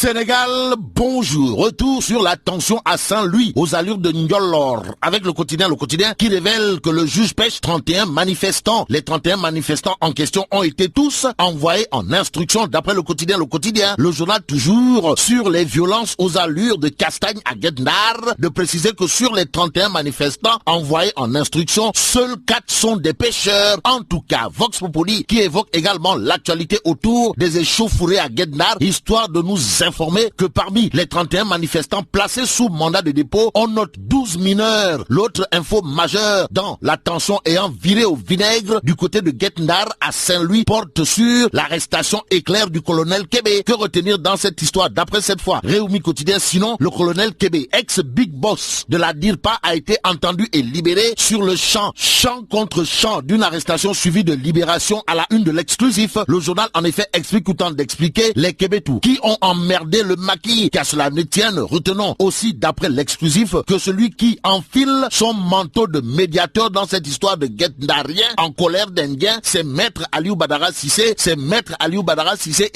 Sénégal, bonjour. Retour sur la tension à Saint-Louis, aux allures de Ndiolor, avec le quotidien qui révèle que le juge pêche 31 manifestants. Les 31 manifestants en question ont été tous envoyés en instruction d'après le quotidien. Le journal toujours sur les violences aux allures de Castagne à Guet-Ndar, de préciser que sur les 31 manifestants envoyés en instruction, seuls 4 sont des pêcheurs. En tout cas, Vox Populi qui évoque également l'actualité autour des échauffourées à Guet-Ndar, histoire de nous informer que parmi les 31 manifestants placés sous mandat de dépôt, on note 12 mineurs. L'autre info majeure dans la tension ayant viré au vinaigre du côté de Guet-Ndar à Saint-Louis porte sur l'arrestation éclair du colonel Kébé. Que retenir dans cette histoire? D'après cette fois Réumi Quotidien, sinon le colonel Kébé, ex-big boss de la DIRPA, a été entendu et libéré sur le champ contre champ d'une arrestation suivie de libération à la une de l'exclusif. Le journal en effet explique autant d'expliquer les Kébétous qui ont emmerdé le maquis. Qu'à cela ne tienne, retenons aussi d'après l'exclusif que celui qui enfile son manteau de médiateur dans cette histoire de Guet-Ndarien en colère d'Indien, c'est Maître Aliou Badara Cissé, et c'est Maître Aliou Badara Cissé,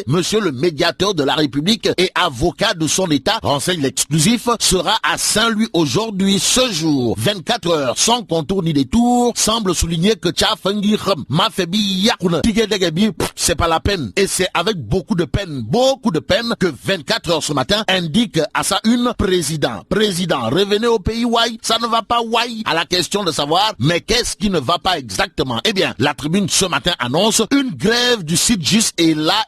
monsieur le médiateur de la République et avocat de son État, renseigne l'exclusif, sera à Saint-Louis aujourd'hui. Ce jour, 24 heures, sans contour ni détour, semble souligner que Tchafengi Mafebi Yakouna Tigedegbi, c'est pas la peine. Et c'est avec beaucoup de peine que 24 heures ce matin indique à sa une président, revenez au pays Wai, ça ne va pas Wai. À la question de savoir, mais qu'est-ce qui ne va pas exactement? Eh bien, la tribune ce matin annonce une grève du SYTJUST et là,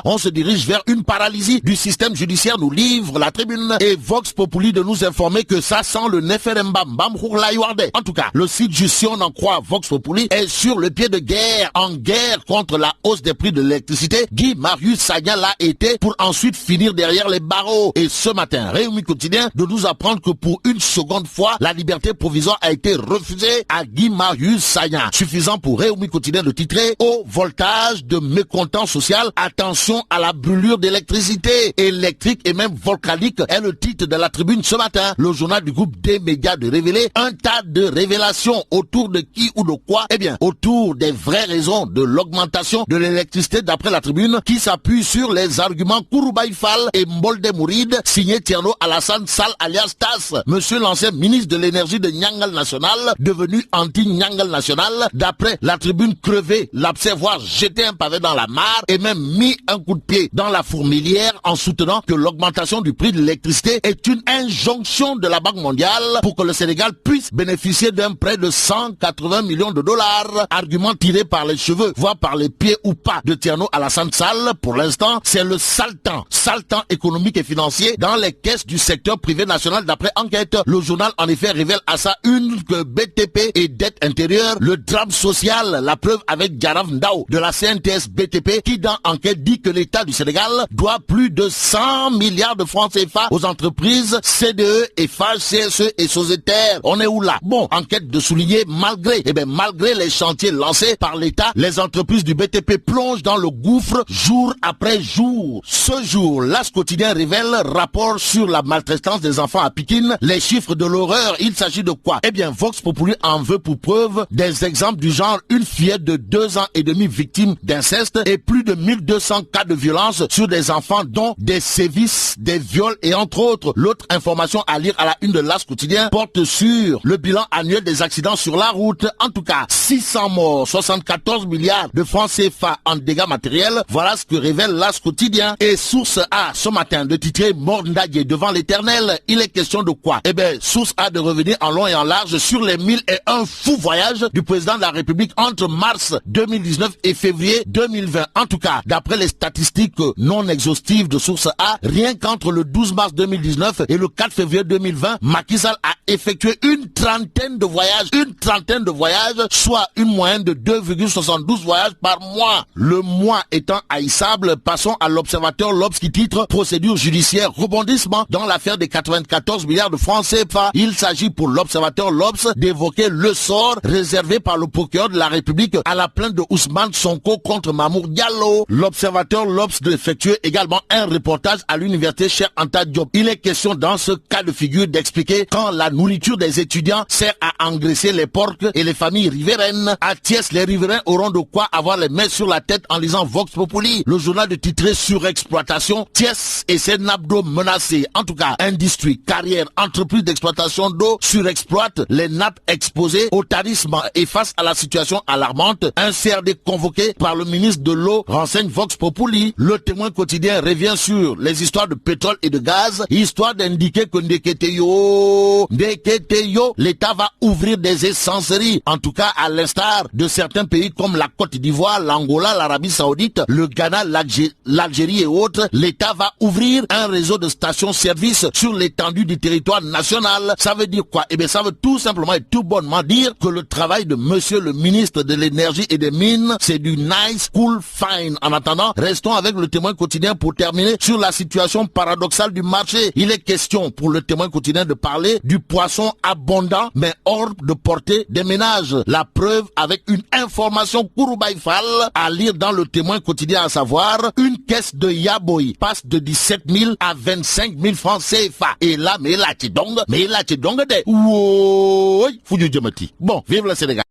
on se dirige vers une paralysie du système judiciaire, nous livre la tribune. Et Vox Populi de nous informer que ça sent le Neferembam Bam Khourlaïwardé. En tout cas, le SYTJUST, si on en croit Vox Populi, est sur le pied de guerre, en guerre contre la hausse des prix de l'électricité. Guy Marius Sagna l'a été pour ensuite finir derrière les barreaux. Et ce matin, Réumi Quotidien de nous apprendre que pour une seconde fois, la liberté provisoire a été refusée à Guy Marius Sagna. Suffisant pour Réumi Quotidien de titrer au voltage de mécontent social, attention à la brûlure d'électricité électrique et même volcanique est le titre de la tribune ce matin. Le journal du groupe des médias de révéler un tas de révélations autour de qui ou de quoi? Eh bien, autour des vraies raisons de l'augmentation de l'électricité d'après la tribune qui s'appuie sur les arguments Kouroubaï Fall et Mbolde Mouride, signé Tierno Alassane Sall alias TAS, monsieur l'ancien ministre de l'énergie de Nyangal National, devenu anti-Nyangal National, d'après la tribune crevé, l'observoir jeté un pavé dans la mare et même mis un coup de pied dans la fourmilière en soutenant que l'augmentation du prix de l'électricité est une injonction de la Banque mondiale pour que le Sénégal puisse bénéficier d'un prêt de 180 millions de dollars. Argument tiré par les cheveux, voire par les pieds ou pas de Tierno Alassane Sall. Pour l'instant, c'est le sale temps économique et financier dans les caisses du secteur privé national d'après enquête. Le journal en effet révèle à sa une que BTP et dette intérieure, le drame social, la preuve avec Garaf Ndao de la CNTS BTP qui dans enquête dit que l'État du Sénégal doit plus de 100 milliards de francs CFA aux entreprises CDE, EFA, CSE et Sociétaire. On est où là? Bon, enquête de souligner malgré les chantiers lancés par l'État, les entreprises du BTP plongent dans le gouffre jour après jour. Ce jour, l'As Quotidien révèle rapport sur la maltraitance des enfants à Pikine. Les chiffres de l'horreur, il s'agit de quoi? Eh bien, Vox Populi en veut pour preuve des exemples du genre une fillette de 2 ans et demi victime d'inceste et plus de 1200 cas de violence sur des enfants dont des sévices, des viols et entre autres. L'autre information à lire à la une de l'As Quotidien porte sur le bilan annuel des accidents sur la route. En tout cas, 600 morts, 74 milliards de francs CFA en dégâts matériels. Voilà ce que révèle l'As Quotidien. Et Source A ce matin de titrer Mort Ndadié devant l'Éternel. Il est question de quoi? Eh bien, Source A de revenir en long et en large sur les 1001 fous voyages du président de la République entre mars 2019 et février 2020. En tout cas, d'après les statistiques non exhaustives de Source A, rien qu'entre le 12 mars 2019 et le 4 février 2020, Macky Sall a effectué une trentaine de voyages, soit une moyenne de 2,72 voyages par mois. Le mois étant haïssable, passons à l'Observateur L'Obs qui titre procédure judiciaire rebondissement dans l'affaire des 94 milliards de francs CFA. Il s'agit pour l'Observateur L'Obs d'évoquer le sort réservé par le procureur de la République à la plainte de Ousmane Sonko contre Mamour Diallo. L'Observateur L'Obs d'effectuer également un reportage à l'université Cheikh Anta Diop. Il est question dans ce cas de figure d'expliquer quand la nourriture des étudiants sert à engraisser les porcs et les familles riveraines. À Thiès, les riverains auront de quoi avoir les mains sur la tête en lisant Vox Populi. Le Le journal de titré surexploitation, Thiès et ses nappes d'eau menacées. En tout cas, industrie, carrière, entreprise d'exploitation d'eau surexploite les nappes exposées au tarissement et face à la situation alarmante, un CRD convoqué par le ministre de l'eau renseigne Vox Populi. Le Témoin quotidien revient sur les histoires de pétrole et de gaz, histoire d'indiquer que Ndeketeyo, l'État va ouvrir des essenceries, en tout cas à l'instar de certains pays comme la Côte d'Ivoire, l'Angola, l'Arabie Saoudite, le Ghana, l'Algérie et autres. L'État va ouvrir un réseau de stations-service sur l'étendue du territoire national. Ça veut dire quoi? Eh bien, ça veut tout simplement et tout bonnement dire que le travail de monsieur le ministre de l'énergie et des mines, c'est du nice, cool, fine. En attendant, restons avec le Témoin quotidien pour terminer sur la situation paradoxale du marché. Il est question pour le Témoin quotidien de parler du poisson abondant mais hors de portée des ménages. La preuve avec une information Kouroubaïfal à lire dans le Témoin quotidien, à savoir une caisse de yaboy passe de 17 000 à 25 000 francs CFA. Et là, mais là, tu donges de. Oui, Foudiou Djamati. Bon, vive le Sénégal.